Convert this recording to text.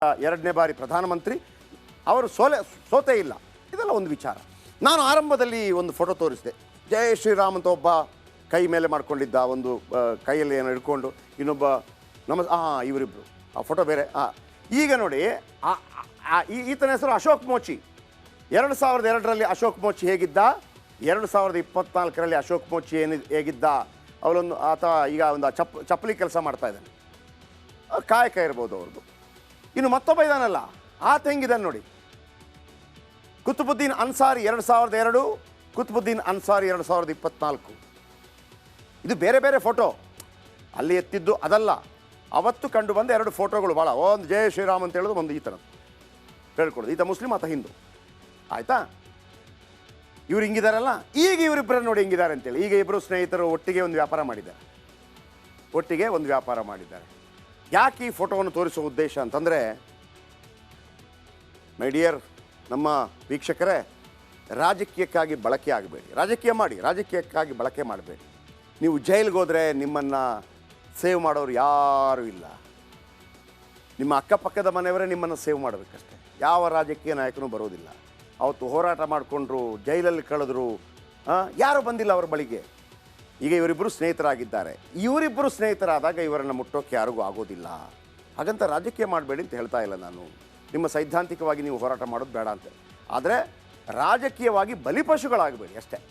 ಎರಡನೇ ಬಾರಿ ಪ್ರಧಾನಮಂತ್ರಿ ಅವರು ಸೋತೇ ಇಲ್ಲ. ಇದೆಲ್ಲ ಒಂದು ವಿಚಾರ. ನಾನು ಆರಂಭದಲ್ಲಿ ಒಂದು ಫೋಟೋ ತೋರಿಸಿದೆ. ಜೈ ಶ್ರೀರಾಮ್ ಅಂತ ಒಬ್ಬ ಕೈ ಮೇಲೆ ಮಾಡ್ಕೊಂಡಿದ್ದ, ಒಂದು ಕೈಯಲ್ಲಿ ಏನೋ ಹಿಡ್ಕೊಂಡು, ಇನ್ನೊಬ್ಬ ಇವರಿಬ್ಬರು. ಆ ಫೋಟೋ ಬೇರೆ. ಈಗ ನೋಡಿ, ಈತನ ಹೆಸರು ಅಶೋಕ್ ಮೋಚಿ. 2002ರಲ್ಲಿ ಅಶೋಕ್ ಮೋಚಿ ಹೇಗಿದ್ದ, 2024ರಲ್ಲಿ ಅಶೋಕ್ ಮೋಚಿ ಹೇಗಿದ್ದ, ಅವಳೊಂದು ಆತ ಈಗ ಒಂದು ಚಪ್ಪಲಿ ಕೆಲಸ ಮಾಡ್ತಾ ಇದ್ದಾನೆ. ಕಾಯಕ ಇರ್ಬೋದು ಅವ್ರದ್ದು. ಇನ್ನು ಮತ್ತೊಬ್ಬ ಇದ್ದಾನಲ್ಲ, ಆತ ಹೆಂಗಿದ್ದಾನೆ ನೋಡಿ. ಕುತುಬುದ್ದೀನ್ ಅನ್ಸಾರಿ 2002, ಕುತುಬುದ್ದೀನ್ ಅನ್ಸಾರಿ 2024. ಇದು ಬೇರೆ ಬೇರೆ ಫೋಟೋ. ಅಲ್ಲಿ ಎತ್ತಿದ್ದು ಅದಲ್ಲ, ಅವತ್ತು ಕಂಡು ಬಂದ ಎರಡು ಫೋಟೋಗಳು. ಭಾಳ ಒಂದು ಜೈ ಶ್ರೀರಾಮ್ ಅಂತ ಹೇಳೋದು, ಒಂದು ಈ ಥರದ್ದು ಹೇಳ್ಕೊಡೋದು. ಈತ ಮುಸ್ಲಿಂ, ಆತ ಹಿಂದೂ. ಆಯಿತಾ? ಇವ್ರು ಹಿಂಗಿದಾರಲ್ಲ. ಈಗ ಇವರಿಬ್ಬರು ನೋಡಿ ಹೆಂಗಿದ್ದಾರೆ ಅಂತೇಳಿ. ಈಗ ಇಬ್ಬರು ಸ್ನೇಹಿತರು ಒಟ್ಟಿಗೆ ಒಂದು ವ್ಯಾಪಾರ ಮಾಡಿದ್ದಾರೆ. ಯಾಕೆ ಈ ಫೋಟೋವನ್ನು ತೋರಿಸೋ ಉದ್ದೇಶ ಅಂತಂದರೆ, ಮೈ ಡಿಯರ್ ನಮ್ಮ ವೀಕ್ಷಕರೇ, ರಾಜಕೀಯಕ್ಕಾಗಿ ಬಳಕೆ ಆಗಬೇಡಿ. ರಾಜಕೀಯ ಮಾಡಿ, ರಾಜಕೀಯಕ್ಕಾಗಿ ಬಳಕೆ ಮಾಡಬೇಡಿ. ನೀವು ಜೈಲಿಗೆ ಹೋದರೆ ನಿಮ್ಮನ್ನು ಸೇವ್ ಮಾಡೋರು ಯಾರೂ ಇಲ್ಲ. ನಿಮ್ಮ ಅಕ್ಕಪಕ್ಕದ ಮನೆಯವರೇ ನಿಮ್ಮನ್ನು ಸೇವ್ ಮಾಡಬೇಕಷ್ಟೆ. ಯಾವ ರಾಜಕೀಯ ನಾಯಕನೂ ಬರೋದಿಲ್ಲ. ಅವತ್ತು ಹೋರಾಟ ಮಾಡಿಕೊಂಡ್ರು, ಜೈಲಲ್ಲಿ ಕಳೆದ್ರು, ಯಾರೂ ಬಂದಿಲ್ಲ ಅವರ ಬಳಿಗೆ. ಈಗ ಇವರಿಬ್ಬರು ಸ್ನೇಹಿತರಾಗಿದ್ದಾರೆ. ಇವರಿಬ್ಬರು ಸ್ನೇಹಿತರಾದಾಗ ಇವರನ್ನು ಮುಟ್ಟೋಕ್ಕೆ ಯಾರಿಗೂ ಆಗೋದಿಲ್ಲ. ಹಾಗಂತ ರಾಜಕೀಯ ಮಾಡಬೇಡಿ ಅಂತ ಹೇಳ್ತಾ ಇಲ್ಲ ನಾನು. ನಿಮ್ಮ ಸೈದ್ಧಾಂತಿಕವಾಗಿ ನೀವು ಹೋರಾಟ ಮಾಡೋದು ಬೇಡ ಅಂತ. ಆದರೆ ರಾಜಕೀಯವಾಗಿ ಬಲಿಪಶುಗಳಾಗಬೇಡಿ ಅಷ್ಟೇ.